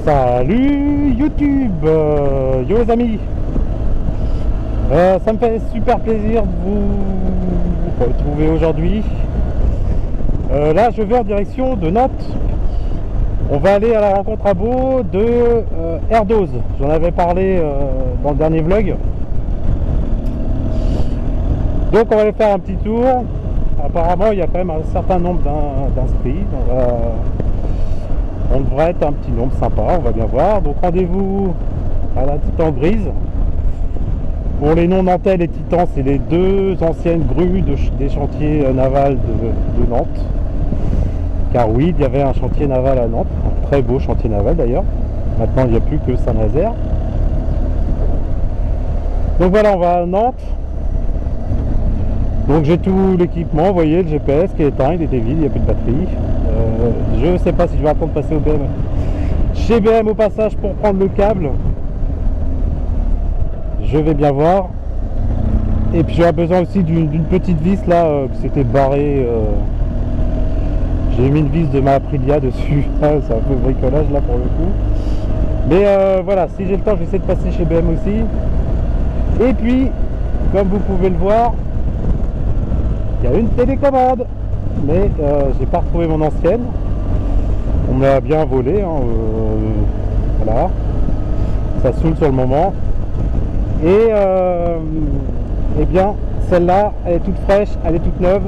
Salut YouTube, yo les amis, ça me fait super plaisir de vous retrouver aujourd'hui. Là je vais en direction de Nantes. On va aller à la rencontre à Beau de Airdoz. J'en avais parlé dans le dernier vlog. Donc on va aller faire un petit tour. Apparemment il y a quand même un certain nombre d'inscrits. On devrait être un petit nombre sympa, on va bien voir. Donc rendez-vous à la Titan Grise. Pour les non-nantais, les Titans, c'est les deux anciennes grues des chantiers navals de Nantes. Car oui, il y avait un chantier naval à Nantes, un très beau chantier naval d'ailleurs. Maintenant, il n'y a plus que Saint-Nazaire. Donc voilà, on va à Nantes. Donc j'ai tout l'équipement, vous voyez, le GPS qui est éteint, il était vide, il n'y a plus de batterie. Je ne sais pas si je vais attendre de passer au BM. Chez BM au passage pour prendre le câble. Je vais bien voir. Et puis j'aurais besoin aussi d'une petite vis là, qui s'était barrée. J'ai mis une vis de ma Aprilia dessus. C'est un peu bricolage là pour le coup. Mais voilà, si j'ai le temps, je vais essayer de passer chez BM aussi. Et puis, comme vous pouvez le voir, il y a une télécommande. Mais j'ai pas retrouvé mon ancienne. On me l'a bien volé, hein, voilà. Ça saoule sur le moment. Et eh bien, celle-là, elle est toute fraîche, elle est toute neuve.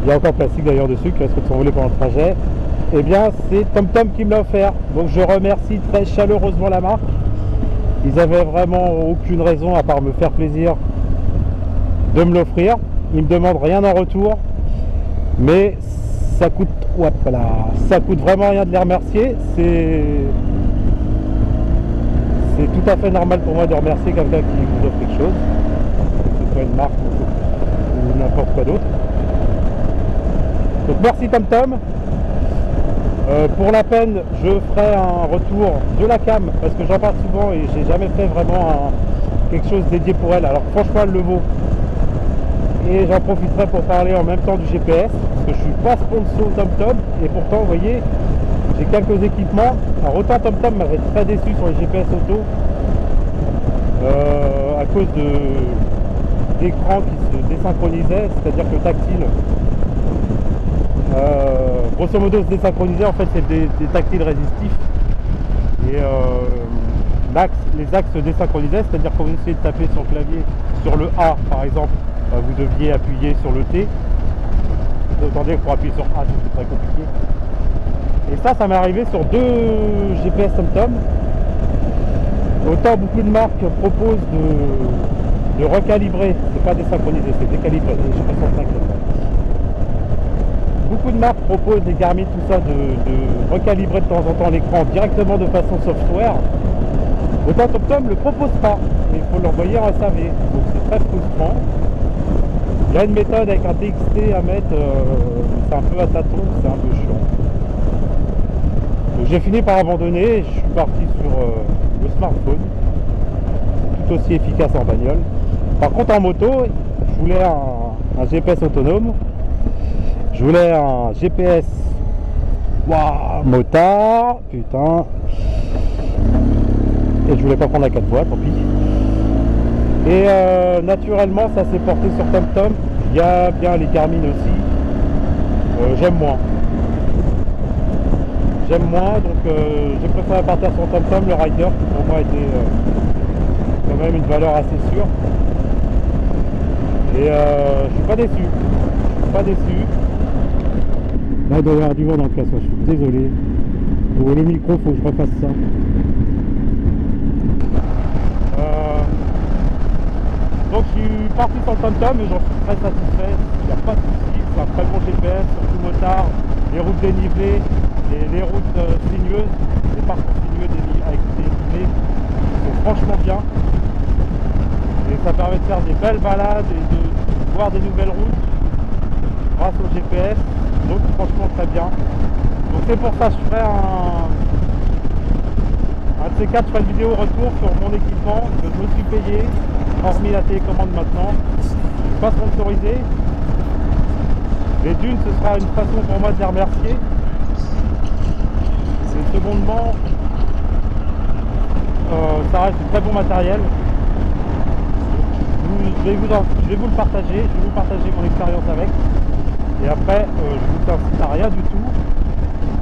Il y a encore plastique d'ailleurs dessus qui risque de s'envoler pendant le trajet. Eh bien, c'est TomTom qui me l'a offert. Donc je remercie très chaleureusement la marque. Ils avaient vraiment aucune raison à part me faire plaisir de me l'offrir. Ils me demandent rien en retour. Mais ça coûte, voilà, ça coûte vraiment rien de les remercier. C'est tout à fait normal pour moi de remercier quelqu'un qui vous offre quelque chose, que ce soit une marque ou n'importe quoi d'autre. Donc merci TomTom. Pour la peine, je ferai un retour de la cam parce que j'en parle souvent et j'ai jamais fait vraiment quelque chose dédié pour elle. Alors franchement, elle le vaut. Et j'en profiterai pour parler en même temps du GPS parce que je suis pas sponsor TomTom et pourtant, vous voyez, j'ai quelques équipements. Alors autant TomTom m'avait très déçu sur les GPS auto à cause d'écrans qui se désynchronisaient, c'est-à-dire que le tactile grosso modo se désynchronisait. En fait, c'est des tactiles résistifs et les axes se désynchronisaient, c'est-à-dire quand vous essayez de taper sur le clavier sur le A par exemple, vous deviez appuyer sur le T. Attendez, pour appuyer sur A, c'est très compliqué. Et ça m'est arrivé sur deux GPS TomTom. Autant beaucoup de marques proposent de recalibrer, c'est pas désynchronisé, c'est décalibré. Beaucoup de marques proposent, les Garmin, tout ça, de recalibrer de temps en temps l'écran directement de façon software. Autant TomTom ne le propose pas, il faut l'envoyer en SAV, donc c'est très frustrant. Il y a une méthode avec un TXT à mettre, c'est un peu à tâtons, c'est un peu chiant. J'ai fini par abandonner, je suis parti sur le smartphone, c'est tout aussi efficace en bagnole. Par contre en moto, je voulais un GPS autonome, je voulais un GPS motard, putain, et je voulais pas prendre la 4 voies, tant pis. Et naturellement ça s'est porté sur TomTom. Il y a bien les Garmin aussi, j'aime moins, donc j'ai préféré partir sur TomTom, le Rider qui pour moi était quand même une valeur assez sûre. Et je suis pas déçu, Là il doit y avoir du vent dans le casque, je suis désolé. Pour le micro, faut que je refasse ça. Donc je suis parti sur le TomTom et j'en suis très satisfait, il n'y a pas de souci, c'est un très bon GPS, surtout motard, les routes dénivelées, les routes sinueuses, les parcours sinueux avec des dénivelés sont franchement bien. Et ça permet de faire des belles balades et de voir des nouvelles routes grâce au GPS, donc franchement très bien. Donc c'est pour ça que je ferai un de ces quatre, je ferai une vidéo retour sur mon équipement que je me suis payé, hormis la télécommande maintenant. Je ne suis pas sponsorisé. Et d'une, ce sera une façon pour moi de les remercier. secondement, ça reste du très bon matériel. Je vais vous le partager, je vais vous partager mon expérience avec. Et après, je vous incite à rien du tout.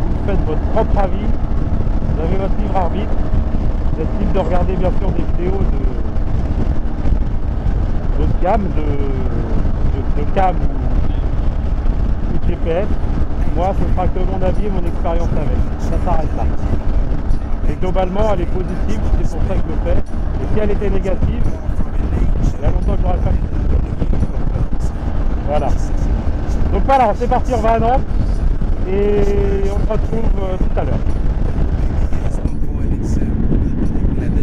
Vous faites votre propre avis. Vous avez votre libre arbitre. Vous êtes libre de regarder bien sûr des vidéos de cam, de cam ou de GPS. Moi, ce sera que mon avis et mon expérience avec. Ça s'arrête là. Et globalement, elle est positive, c'est pour ça que je le fais. Et si elle était négative, il y a longtemps que j'aurais pas fait. Voilà. Donc voilà, c'est parti, on va à Nantes. Et on se retrouve tout à l'heure.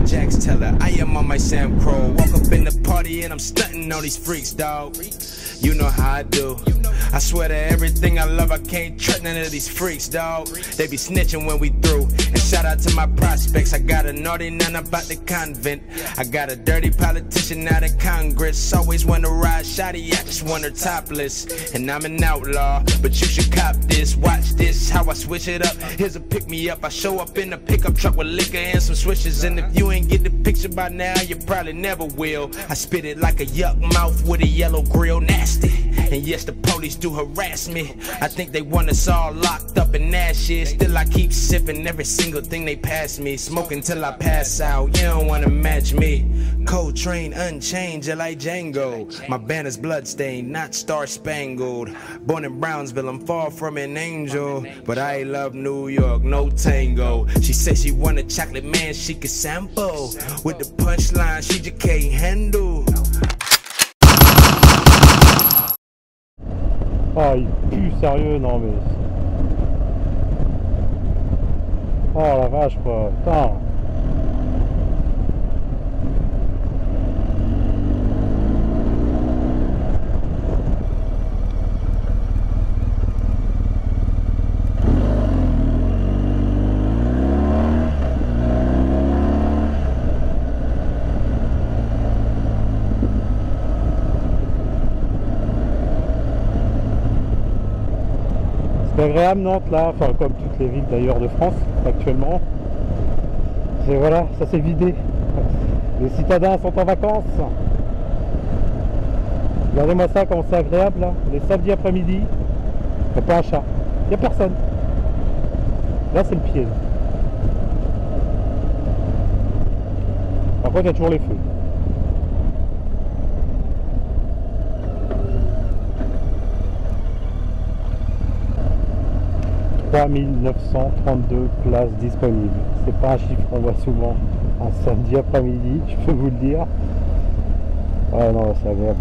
Jax Teller, I am on my Sam Crow. Walk up in the party and I'm stunting on these freaks, dog. You know how I do. I swear to everything I love, I can't trust none of these freaks, dog. They be snitching when we through. And shout out to my prospects. I got a naughty none about the convent. I got a dirty politician out of Congress. Always wanna ride shoddy, I just want her topless. And I'm an outlaw, but you should cop this. Watch this, how I switch it up. Here's a pick me up. I show up in a pickup truck with liquor and some swishes. And if you ain't get the picture by now, you probably never will. I spit it like a yuck mouth with a yellow grill, nasty. And yes, the police do harass me. I think they want us all locked up in that shit. Still I keep sipping every single thing they pass me. Smoking till I pass out, you don't wanna match me. Cold Train Unchained, just like Django. My banner's bloodstained, not star-spangled. Born in Brownsville, I'm far from an angel. But I love New York, no tango. She said she want a chocolate man she could sample. With the punchline she just can't handle. Ah, il pue, sérieux, non mais... Oh la vache quoi, putain. C'est agréable Nantes là, enfin comme toutes les villes d'ailleurs de France actuellement. C'est voilà, ça s'est vidé. Les citadins sont en vacances. Regardez-moi ça, comment c'est agréable là. Les samedis après-midi, il n'y a pas un chat, il n'y a personne. Là c'est le pied. Par contre il y a toujours les feux. 3932 places disponibles. C'est pas un chiffre qu'on voit souvent un samedi après-midi, je peux vous le dire. Ouais non, c'est agréable.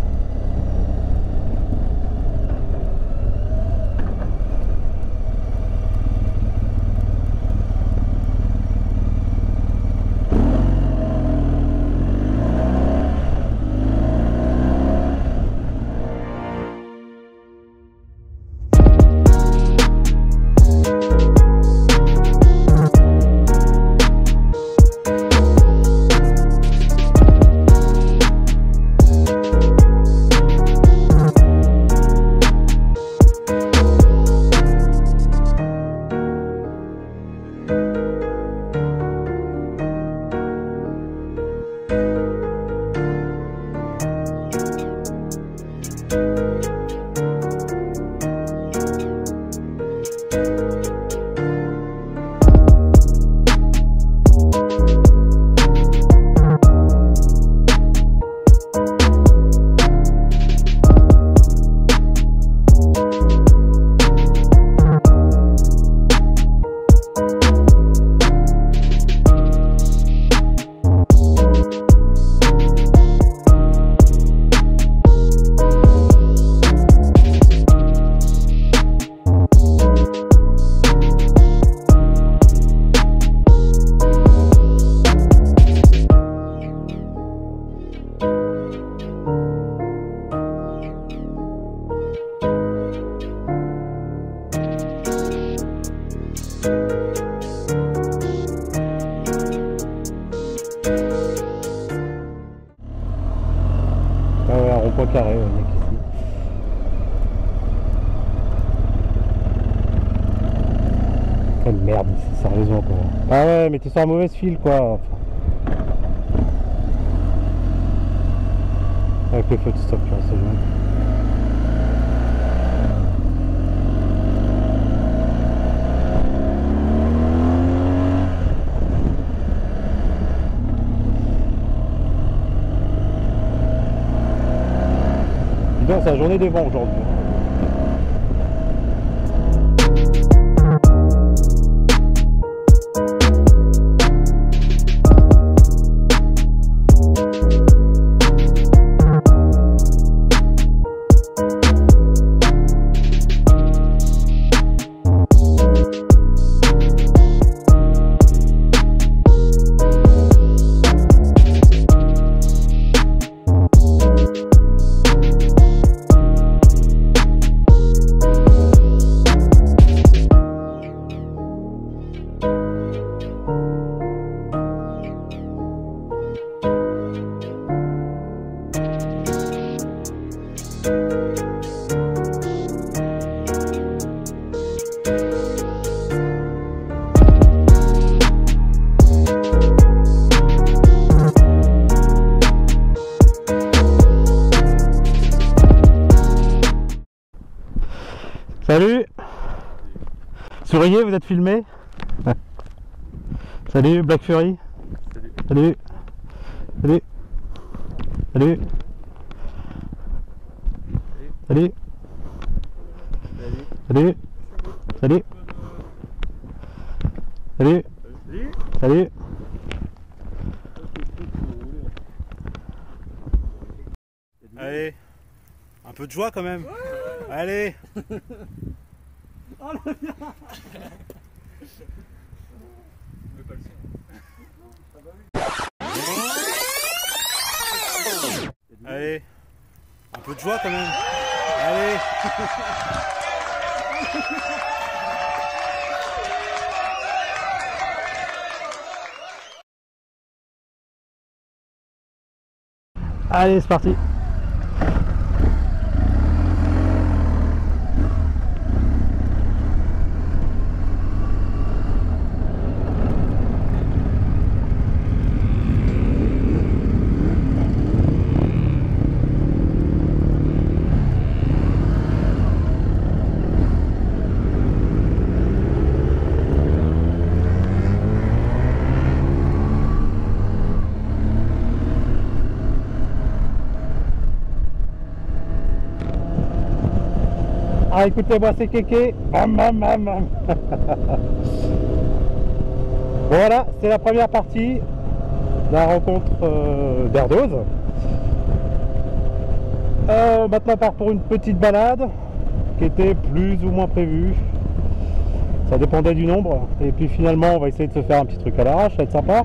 Carré, mec, ici. Quelle merde ici, sérieusement quoi. Ah ouais, mais t'es sur un mauvais fil quoi. Avec le feu de stop, tu vois, c'est bien. Dis donc, c'est la journée des vents aujourd'hui. Salut. Souriez, vous êtes filmé. Salut Black Fury. Salut. Salut. Salut. Salut. Salut. Salut. Salut. Salut. Allez, un peu de joie quand même. Allez. Allez, un peu de joie quand même. Allez. Allez, c'est parti. Ah, écoutez-moi, c'est Kéké. Voilà, c'est la première partie de la rencontre d'Erdose. Maintenant, on part pour une petite balade qui était plus ou moins prévue. Ça dépendait du nombre. Et puis finalement, on va essayer de se faire un petit truc à l'arrache, ça va être sympa.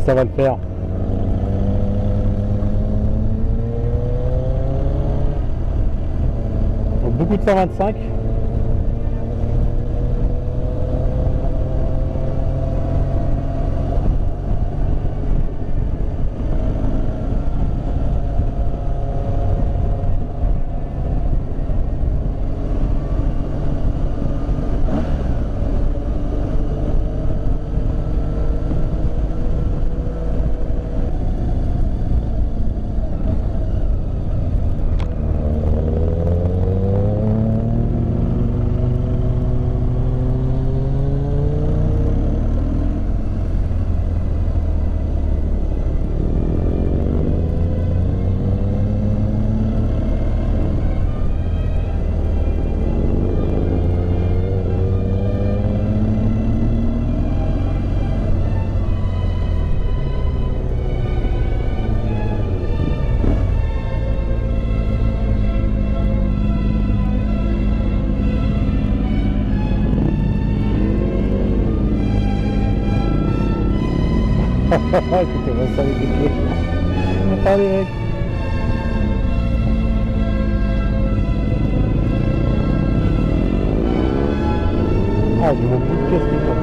Ça va le faire. Beaucoup de 125. Écoutez-moi ça les pieds. Allez mec. Ah j'ai mon bout de pièce qui tombe.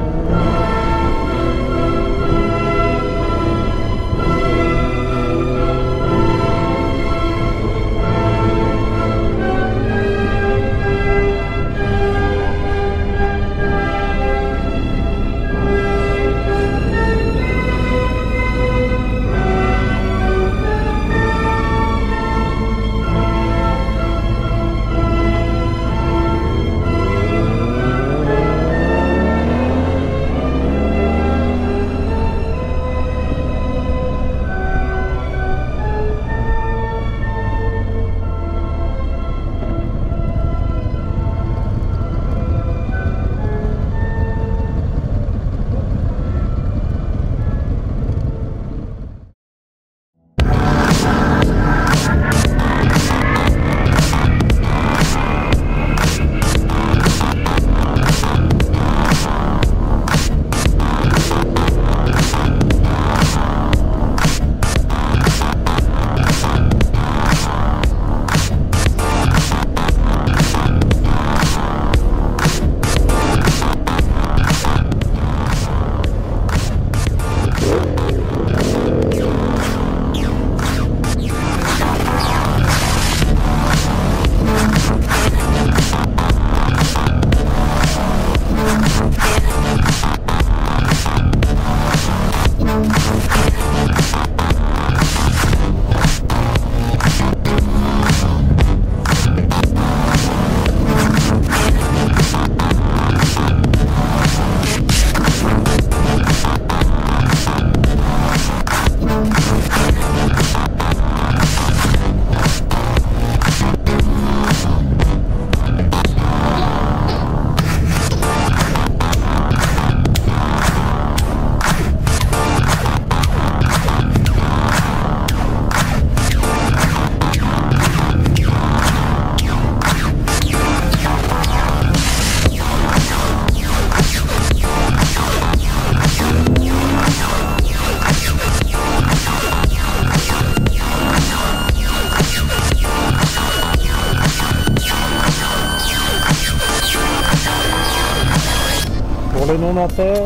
les non-nantais,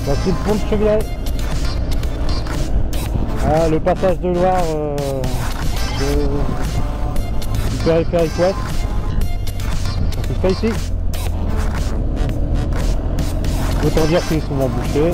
voici le pont de Chevier. Ah, le passage de Loire du périphérique ouest. C'est pas ici. Autant dire qu'il est souvent bouché.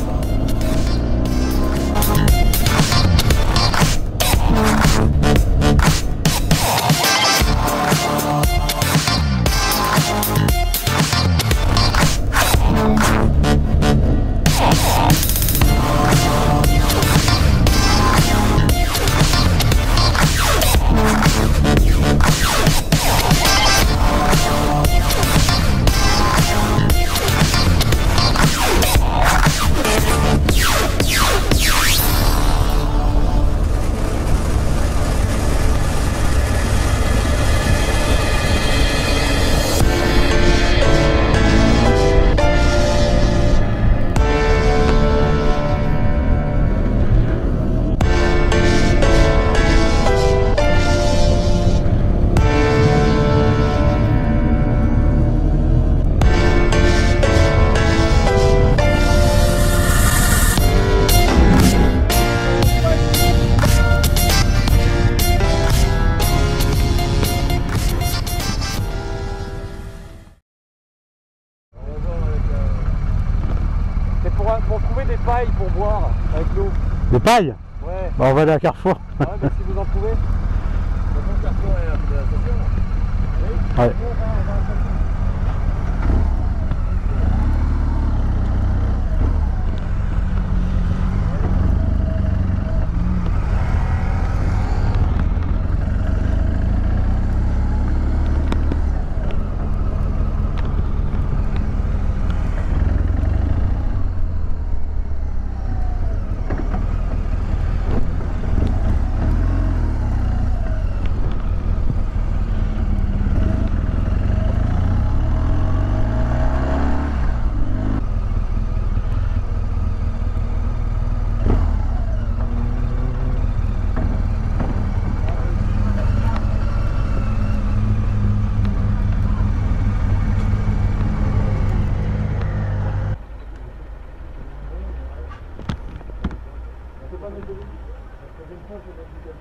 Pour trouver des pailles pour boire avec l'eau. Des pailles? Ouais. Bah on va aller à Carrefour. Ouais, bah si vous en trouvez. Le Carrefour est de la station là. Oui. Ouais.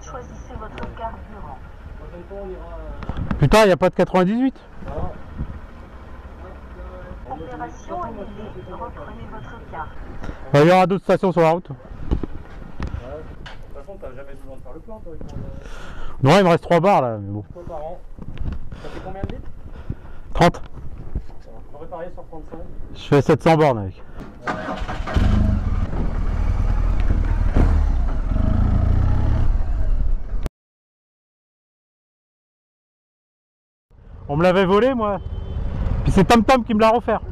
Choisissez votre carburant. Putain, il n'y a pas de 98. Opération annulée. Reprenez votre carte. Il y aura d'autres stations sur la route. De toute façon, t'as jamais besoin de faire le plein, toi. Non, il me reste 3 bars là, mais bon. Fois par an. Ça fait combien de litres? 30. On va parier sur 35. Je fais 700 bornes avec. On me l'avait volé moi. Puis c'est Tam Tam qui me l'a offert.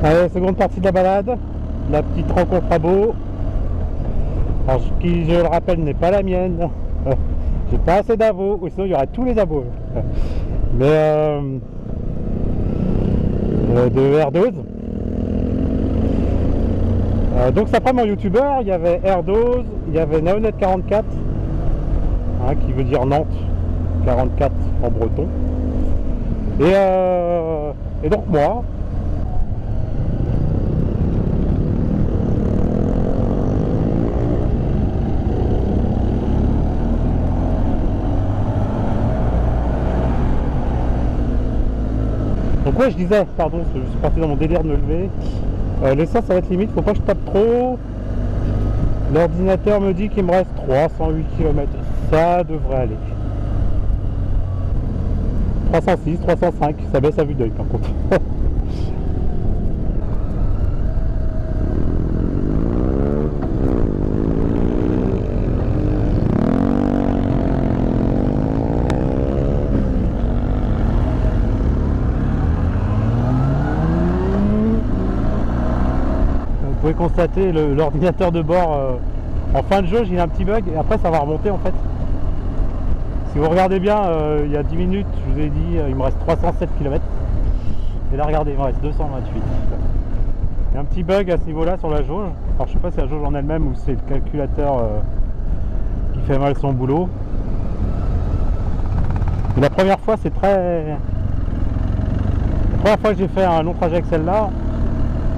Allez, seconde partie de la balade. La petite rencontre à Beau. Alors, qui, je le rappelle, n'est pas la mienne. J'ai pas assez d'avos, ou sinon il y aurait tous les avos. Mais de R12. Donc ça prend mon youtubeur, il y avait R12, il y avait Naonet44, hein, qui veut dire Nantes 44 en breton. Et donc moi. Donc ouais, je disais, pardon, je suis parti dans mon délire de me lever. L'essence ça va être limite, faut pas que je tape trop. L'ordinateur me dit qu'il me reste 308 km. Ça devrait aller. 306, 305, ça baisse à vue d'œil par contre. Vous pouvez constater l'ordinateur de bord en fin de jauge, il a un petit bug et après ça va remonter en fait. Si vous regardez bien, il y a 10 minutes, je vous ai dit, il me reste 307 km. Et là, regardez, il me reste 228. Il y a un petit bug à ce niveau-là sur la jauge. Alors, je sais pas si la jauge en elle-même ou c'est le calculateur qui fait mal son boulot. Mais la première fois, c'est très... La première fois que j'ai fait un long trajet avec celle-là,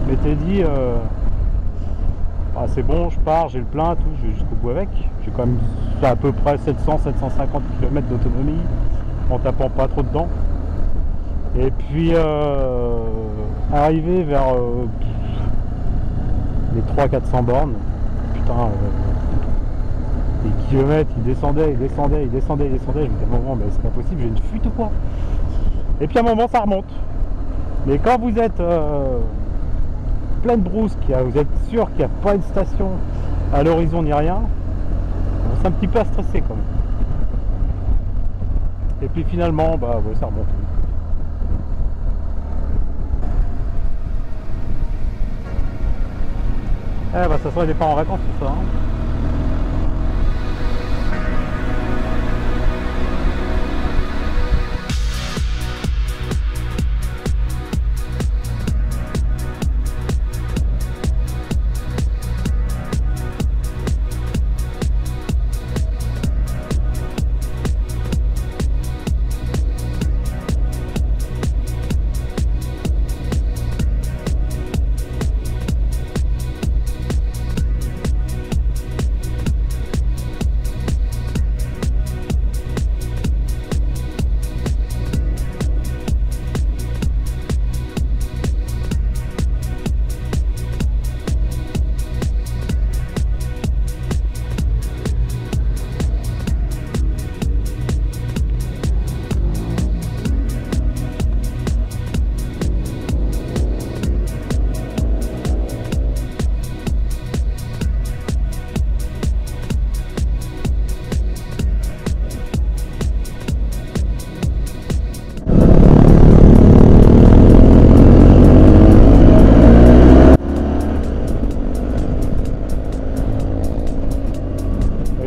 je m'étais dit... Ah, c'est bon, je pars, j'ai le plein, tout, je vais jusqu'au bout avec. J'ai quand même à peu près 700-750 km d'autonomie en tapant pas trop dedans. Et puis arrivé vers les 300-400 bornes, putain, les kilomètres ils descendaient, ils descendaient, ils descendaient, ils descendaient. Je me disais à un moment, mais c'est pas possible, j'ai une fuite ou quoi? Et puis à un moment ça remonte. Mais quand vous êtes pleine brousse, vous êtes sûr qu'il n'y a pas une station à l'horizon ni rien, c'est un petit peu à stresser quand même. Et puis finalement, bah ouais, ça remonte. Eh bah ça soit des pas en vacances tout ça. Hein.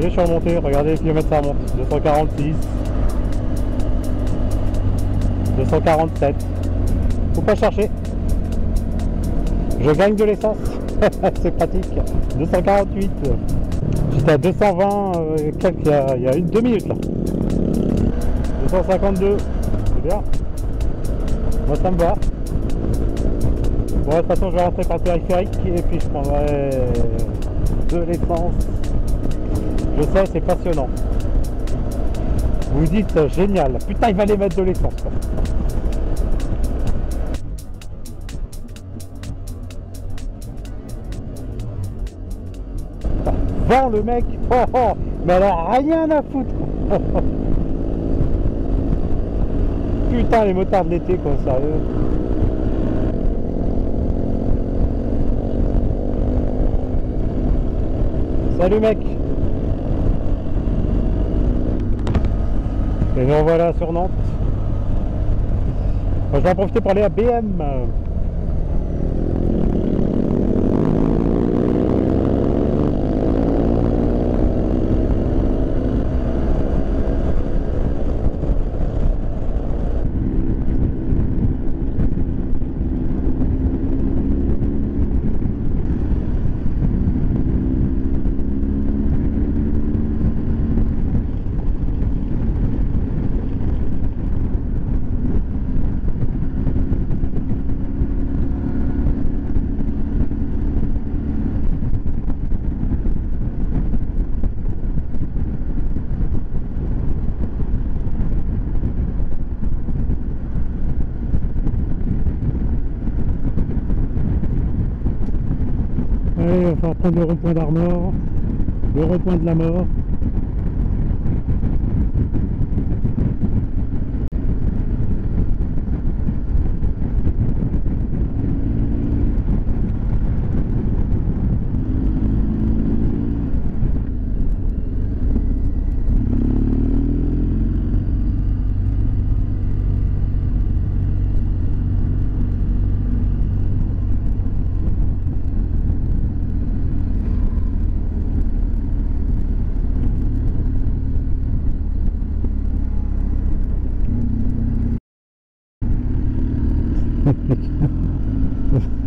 Je suis remonté, regardez les kilomètres ça remonte, 246, 247, faut pas chercher, je gagne de l'essence, c'est pratique, 248, j'étais à 220 quelques, il y a 2 minutes là, 252, c'est bien, moi ça me va. Bon, de toute façon je vais rentrer par le périphérique et puis je prendrai de l'essence. Je sais, c'est passionnant. Vous vous dites, génial. Putain, il va aller mettre de l'essence. Vend le mec. Oh, oh. Mais alors, rien à foutre. Putain, les motards de l'été, quoi, sérieux. Salut, mec. Et nous voilà sur Nantes. Je vais en profiter pour aller à BM. Allez, il va falloir prendre le rond-point d'Armor, le rond-point de la mort.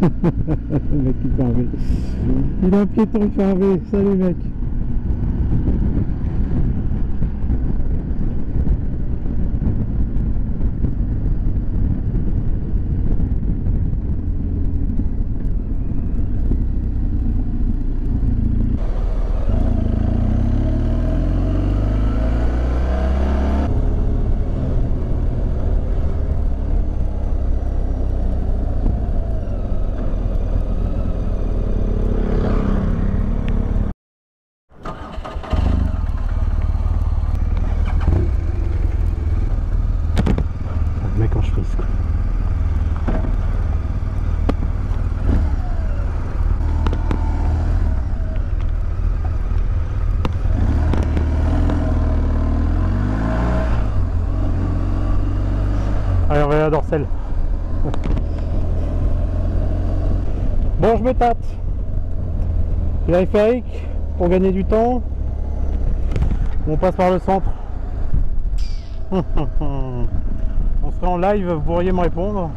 Le mec qui fait un V. Il a un piéton qui fait un V. Salut mec. Allez, on va aller à Dorsel. Bon, je me tâte. Périphérique pour gagner du temps. On passe par le centre. On serait en live, vous pourriez me répondre.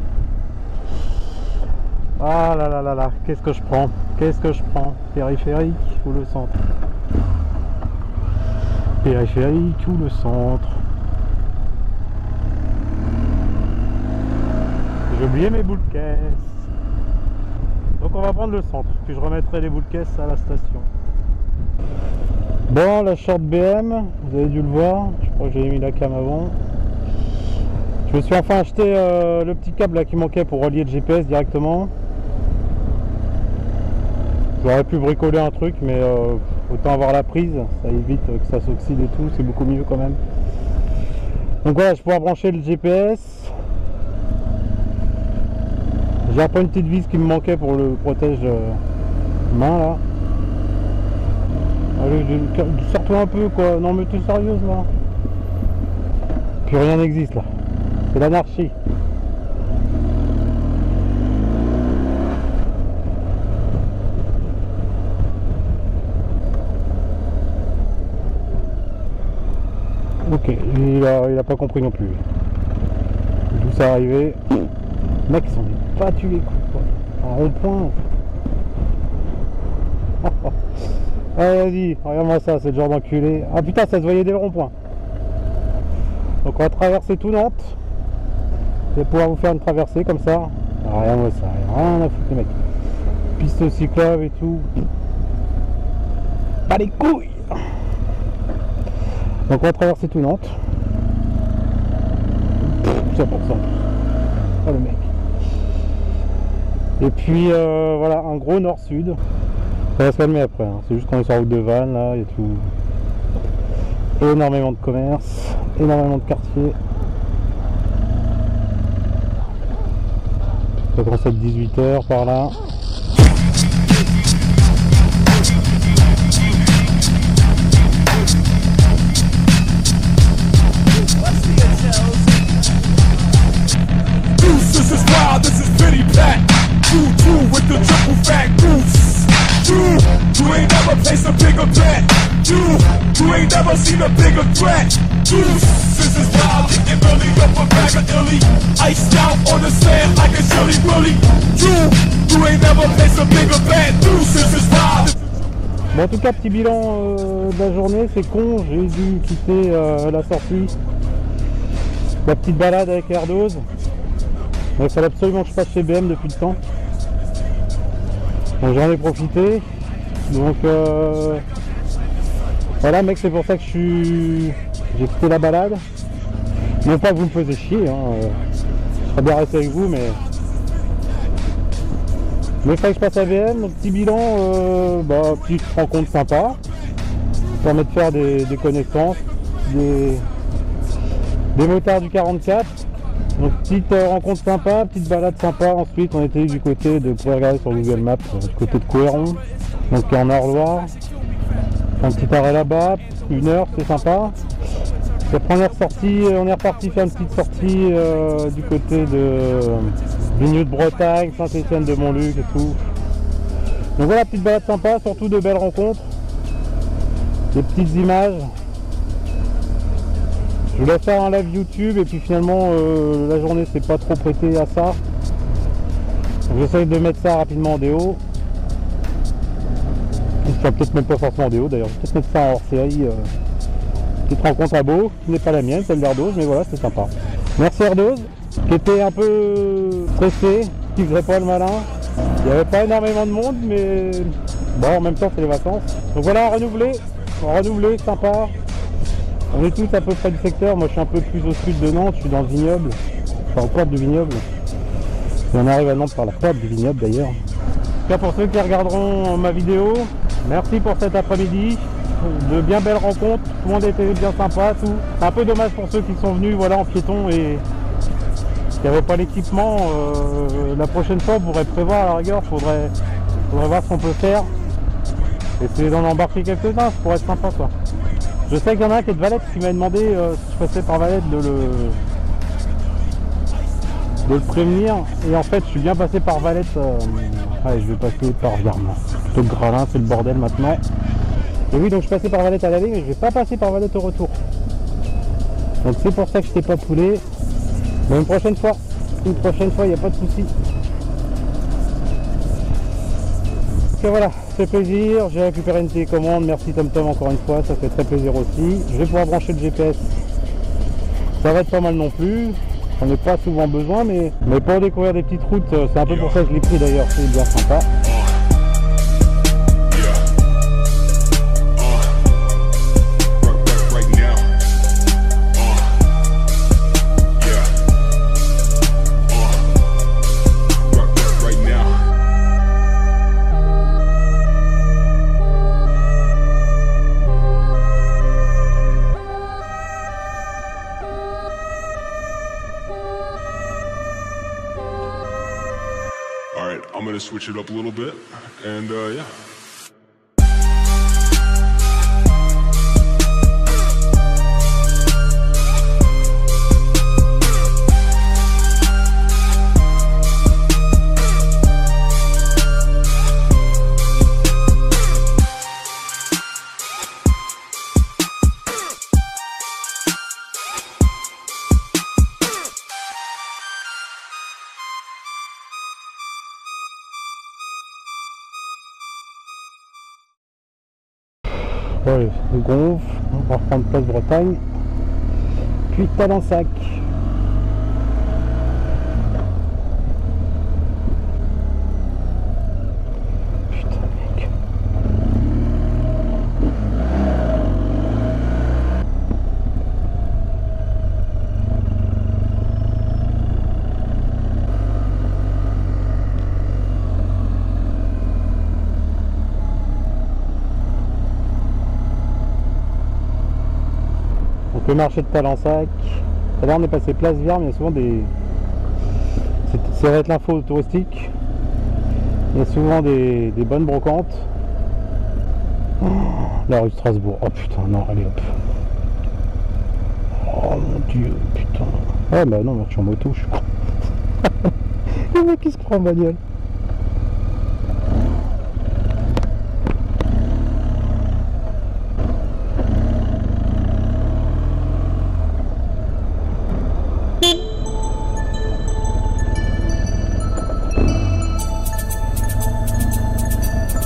Ah là là là là, qu'est-ce que je prends? Qu'est-ce que je prends? Périphérique ou le centre? Périphérique ou le centre? J'ai oublié mes boules de caisse. Donc on va prendre le centre, puis je remettrai les boules de caisse à la station. Bon, la short BM, vous avez dû le voir, je crois que j'ai mis la cam avant. Je me suis enfin acheté le petit câble là qui manquait pour relier le GPS directement. J'aurais pu bricoler un truc, mais autant avoir la prise, ça évite que ça s'oxyde et tout, c'est beaucoup mieux quand même. Donc voilà, je vais pouvoir brancher le GPS. J'ai repris une petite vis qui me manquait pour le protège main là. Allez, sors-toi un peu quoi, non mais t'es sérieuse là? Puis rien n'existe là, c'est l'anarchie. Ok, il a pas compris non plus. D'où ça arrivé? Mec, ils sont pas tués les coups quoi. Un rond-point. Allez, vas-y, regarde-moi ça, c'est le genre d'enculé. Ah putain, ça se voyait dès le rond-point. Donc on va traverser tout Nantes. Je vais pouvoir vous faire une traversée comme ça. Ah, regarde-moi ça, rien à foutre les mecs. Piste cyclable et tout. Pas les couilles. Donc on va traverser tout Nantes. 100%. Oh le mec. Et puis voilà, un gros nord-sud. Ça va se calmer après, hein. C'est juste qu'on est sur la route de Vannes là, il y a tout. Énormément de commerce, énormément de quartiers. Ça commence à être 18 h par là. This is wild, this is pity pack. True with the triple fat goose. You ain't never placed a bigger bet. You ain't never seen a bigger threat. This is wild, getting really up a bag of illy. Iced out on the sand like a chili willy. You ain't never placed a bigger bet. This is wild. Bon, en tout cas, petit bilan de la journée, c'est con, j'ai dû quitter la sortie. La petite balade avec Airdos. Il fallait absolument que je passe chez BM depuis le temps. Donc j'en ai profité. Donc voilà mec, c'est pour ça que j'ai quitté la balade. Non pas que vous me faisiez chier, hein. Je serais bien resté avec vous, mais il fallait que je passe à BM. Donc petit bilan, petite rencontre sympa. Ça permet de faire des connaissances, des motards du 44. Donc petite rencontre sympa, petite balade sympa. Ensuite on était du côté de, vous pouvez regarder sur Google Maps, du côté de Couéron, donc en Nord-Loire. Un petit arrêt là-bas, 1 heure, c'est sympa. Et après on est reparti faire une petite sortie du côté de Vigneux de Bretagne, Saint-Étienne de Montluc et tout. Donc voilà, petite balade sympa, surtout de belles rencontres, des petites images. Je voulais faire un live YouTube et puis finalement la journée s'est pas trop prêtée à ça. J'essaye de mettre ça rapidement en déo. Je ne peut-être même pas forcément en déo d'ailleurs, je vais peut-être mettre ça en hors série. Petite rencontre à Beau, qui n'est pas la mienne, celle d'Erdose, mais voilà, c'est sympa. Merci Erdose, qui était un peu stressé, qui faisait pas le malin. Il n'y avait pas énormément de monde, mais bon, en même temps c'est les vacances. Donc voilà, renouvelé, sympa. On est tous à peu près du secteur, moi je suis un peu plus au sud de Nantes, je suis dans le vignoble, enfin au porte du vignoble. Et on arrive à Nantes par la porte du vignoble d'ailleurs. En tout cas pour ceux qui regarderont ma vidéo, merci pour cet après-midi. De bien belles rencontres, tout le monde était bien sympa, tout. C'est un peu dommage pour ceux qui sont venus voilà, en piéton et qui n'avaient pas l'équipement. La prochaine fois, on pourrait prévoir à la rigueur, faudrait voir ce qu'on peut faire. Essayer d'en embarquer quelques-uns, ça pourrait être sympa quoi. Je sais qu'il y en a un qui est de Valette qui m'a demandé si je passais par Valette de le prévenir. Et en fait, je suis bien passé par Valette. Allez, je vais passer par Virement. Plutôt que Gralin, c'est le bordel maintenant. Et oui, donc je passais par Valette à l'aller, mais je vais pas passer par Valette au retour. Donc c'est pour ça que je t'ai pas poulé. Mais une prochaine fois, il n'y a pas de souci. Ok voilà, c'est plaisir, j'ai récupéré une télécommande, merci TomTom encore une fois, ça fait très plaisir aussi. Je vais pouvoir brancher le GPS. Ça va être pas mal non plus. J'en ai pas souvent besoin, mais pour découvrir des petites routes, c'est un peu pour ça que je l'ai pris d'ailleurs, c'est bien sympa. I'm gonna switch it up a little bit, and yeah. Ouais, le Gonfle, on va reprendre place Bretagne, puis Talensac. Putain mec. Le marché de Talensac. Tout à l'heure on est passé place Viard, mais il y a souvent des... Ça va être l'info touristique. Il y a souvent des bonnes brocantes. Oh, la rue de Strasbourg. Oh putain, non, allez hop. Oh mon dieu, putain. Ouais bah non, je suis en moto, je suis con. Le mec qui se prend en bagnole.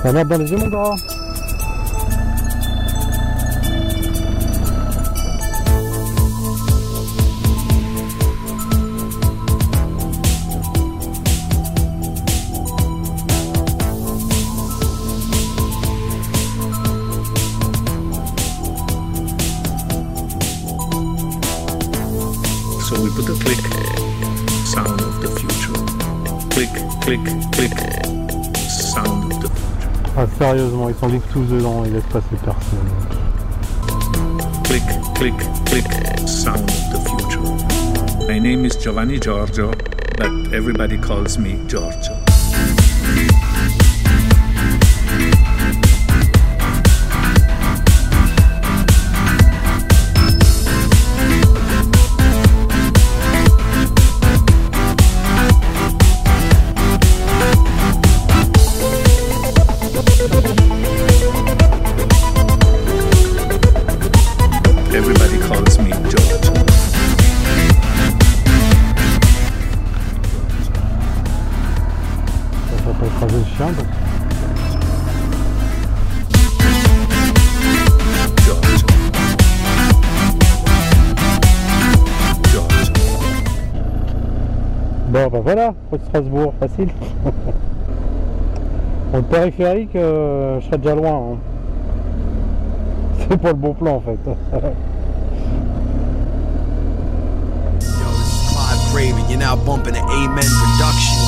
La merde dans les yeux mon gars. So we put a click sound of the future. Click, click, click sound of the future. Ah sérieusement, ils sont vite tous dedans, ils laissent passer personne. Click, click, click sound of the future. My name is Giovanni Giorgio, but everybody calls me Giorgio. Everybody calls me George. écraser le chien. Donc. Bon bah voilà, Route Strasbourg, facile. Pour le périphérique, je serais déjà loin. Hein. C'est pas le bon plan en fait. Craven, you're now bumping the Amen production.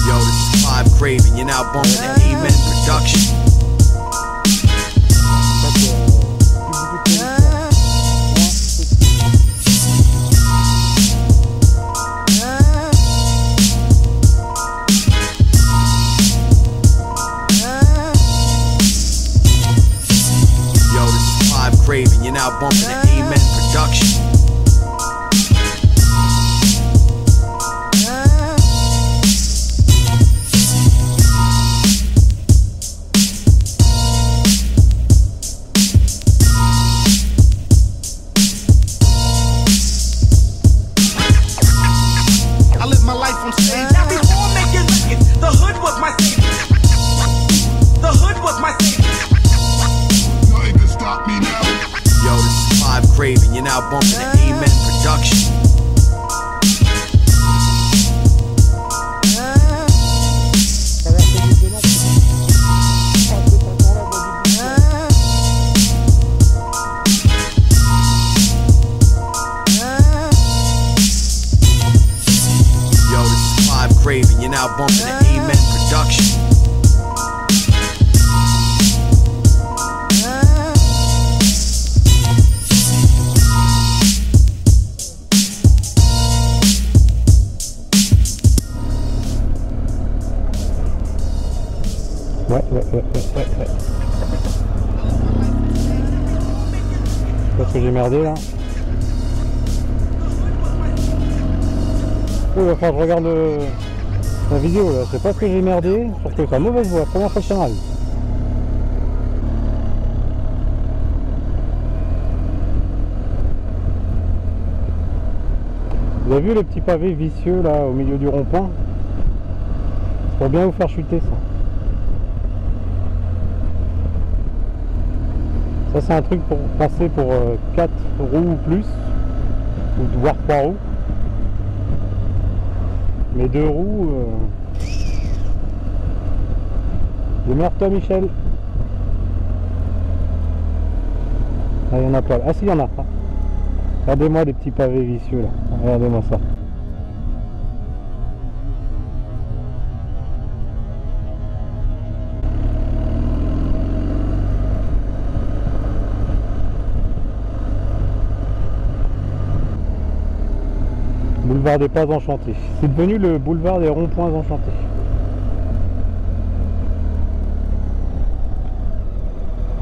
Yo, this is Clive Craven, you're now bumping the Amen production. Craven, you're now bumping the Amen production. I live my life on stage. Now before making records, the hood was my savior. The hood was my savior. Nothing can stop me now. Yo, this is Clive Craven, you're now bumping the Amen production. Yo, this is Clive Craven, you're now bumping the Amen production. Ouais. Parce que j'ai merdé là. Oh, il va falloir que je regarde la vidéo là. C'est pas ce que j'ai merdé, sauf que c'est la mauvaise voie. Première fois que ça m'arrive. Vous avez vu les petits pavés vicieux là au milieu du rond-point? C'est pour bien vous faire chuter ça. Ça c'est un truc pour passer pour 4 roues ou plus, ou voire 3 roues. Mais 2 roues... Demeure-toi Michel. Ah, il y en a pas. Ah si, il y en a. Regardez-moi les petits pavés vicieux là. Regardez-moi ça. Boulevard des Pas Enchantés. C'est devenu le boulevard des ronds-points enchantés.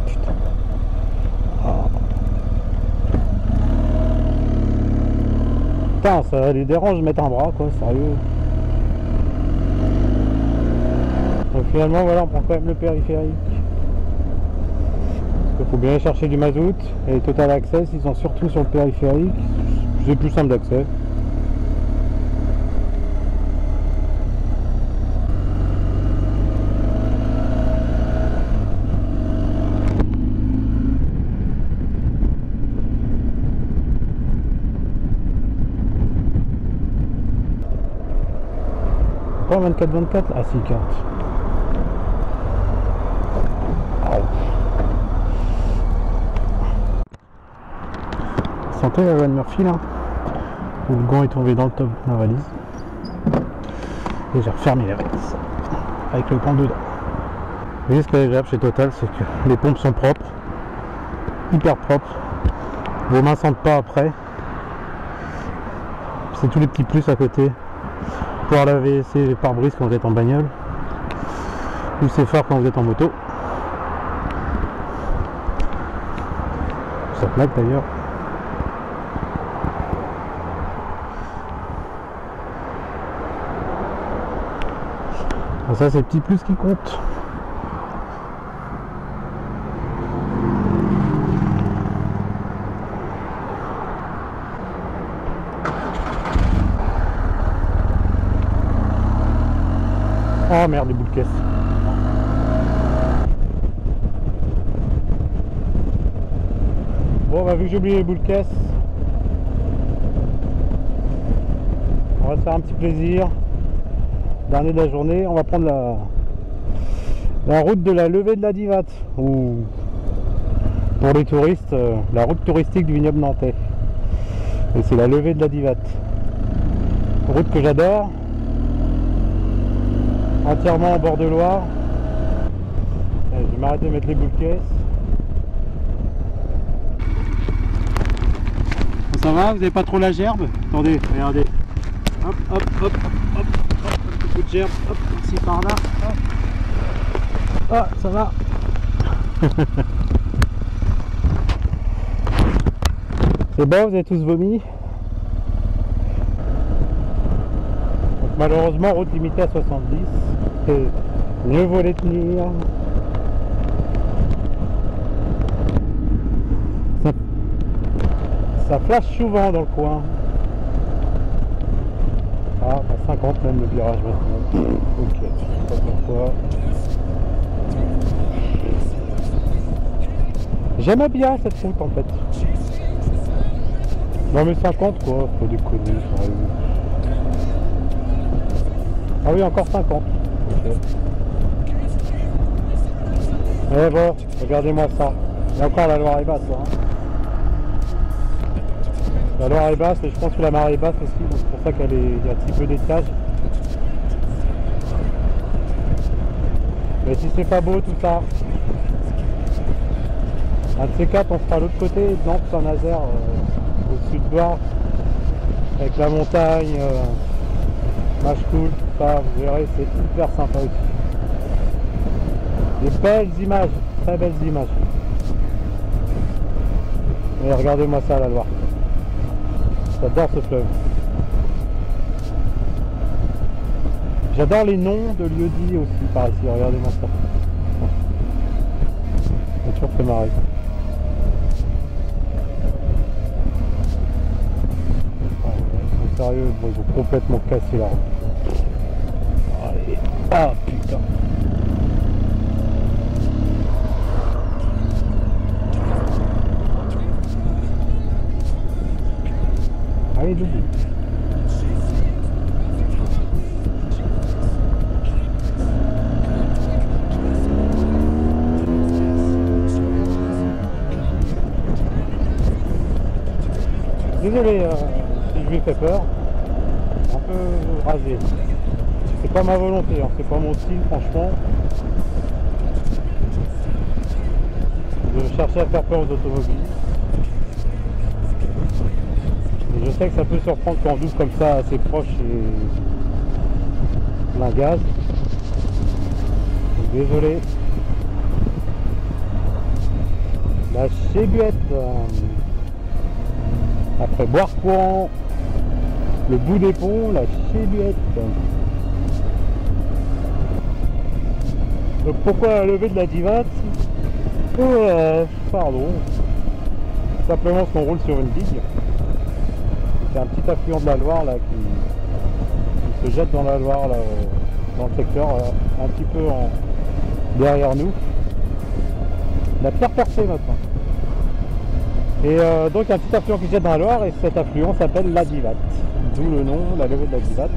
Putain. Ah. Putain, ça les dérange de mettre un bras quoi, sérieux. Donc finalement voilà, on prend quand même le périphérique. Parce qu'il faut bien chercher du mazout. Et Total Access, ils sont surtout sur le périphérique. C'est plus simple d'accès. Pas 24-24 là, ah si, carte. Sentez la Van Murphy là, où le gant est tombé dans le top de la valise. Et j'ai refermé les vis avec le gant dedans. Vous voyez ce qui est agréable chez Total, c'est que les pompes sont propres, hyper propres. Vos mains sentent pas après. C'est tous les petits plus à côté. Pouvoir laver ses pare-brise quand vous êtes en bagnole ou ses phares quand vous êtes en moto. Ça plaque d'ailleurs. Ça c'est le petit plus qui compte. Oh merde, les boules de caisse. Bon bah vu que j'ai oublié les boules de caisse, on va se faire un petit plaisir. Dernier de la journée, on va prendre la route de la levée de la Divate, ou pour les touristes, la route touristique du vignoble nantais. Et c'est la levée de la Divate. Route que j'adore, entièrement en bord de Loire. Je vais m'arrêter de mettre les boules de caisse. Ça va, vous n'avez pas trop la gerbe? Attendez, regardez. Hop, hop, hop, hop, hop, hop, un petit coup de gerbe, hop, ici par là. Hop. Ah, ça va. C'est bon, vous avez tous vomi? Donc, malheureusement, route limitée à 70. Et mieux vaut les tenir. Ça flash souvent dans le coin. Ah, à 50 même le virage maintenant. Ok, je sais pas pourquoi. J'aime bien cette route en fait. Non mais 50 quoi, faut déconner, sérieux. Ah oui, encore 50. Ok. Eh bon, regardez-moi ça. Il y a encore la Loire est basse hein. La Loire est basse et je pense que la marée est basse aussi, donc c'est pour ça qu'il y a un petit peu d'étage. Mais si c'est pas beau tout ça, un de ces quatre on sera à l'autre côté, Nantes, Saint-Nazaire, au sud de Loire, avec la montagne, Machecoul, tout ça, vous verrez, c'est hyper sympa aussi. Des belles images, très belles images. Et regardez-moi ça la Loire. J'adore ce fleuve. J'adore les noms de lieux-dits aussi par ici, regardez-moi ça. Ça m'a toujours fait marrer. Ils sont sérieux, bon, ils ont complètement cassé la route. Allez. Ah putain. Allez, debout. Désolé si je lui ai fait peur, un peu rasé. C'est pas ma volonté, hein. C'est pas mon style franchement. Je cherchais à faire peur aux automobiles. Je sais que ça peut surprendre quand on double comme ça assez proche et plein gaz. Donc, désolé. La Chébuette. Après Boire-Courant, le bout des ponts, la Chébuette. Donc pourquoi la levée de la Divate? Pardon. Simplement parce qu'on roule sur une digue. C'est un petit affluent de la Loire là qui se jette dans la Loire là, dans le secteur, un petit peu derrière nous. La Pierre Percée maintenant. Et donc un petit affluent qui se jette dans la Loire et cet affluent s'appelle la Divate. D'où le nom, la levée de la Divate.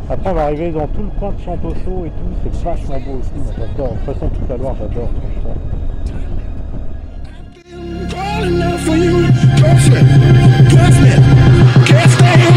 Après on va arriver dans tout le coin de Chantosso et tout, c'est vachement beau aussi, moi j'adore. De toute façon toute la Loire j'adore. Calling out for you, girlfriend, girlfriend, can't stay in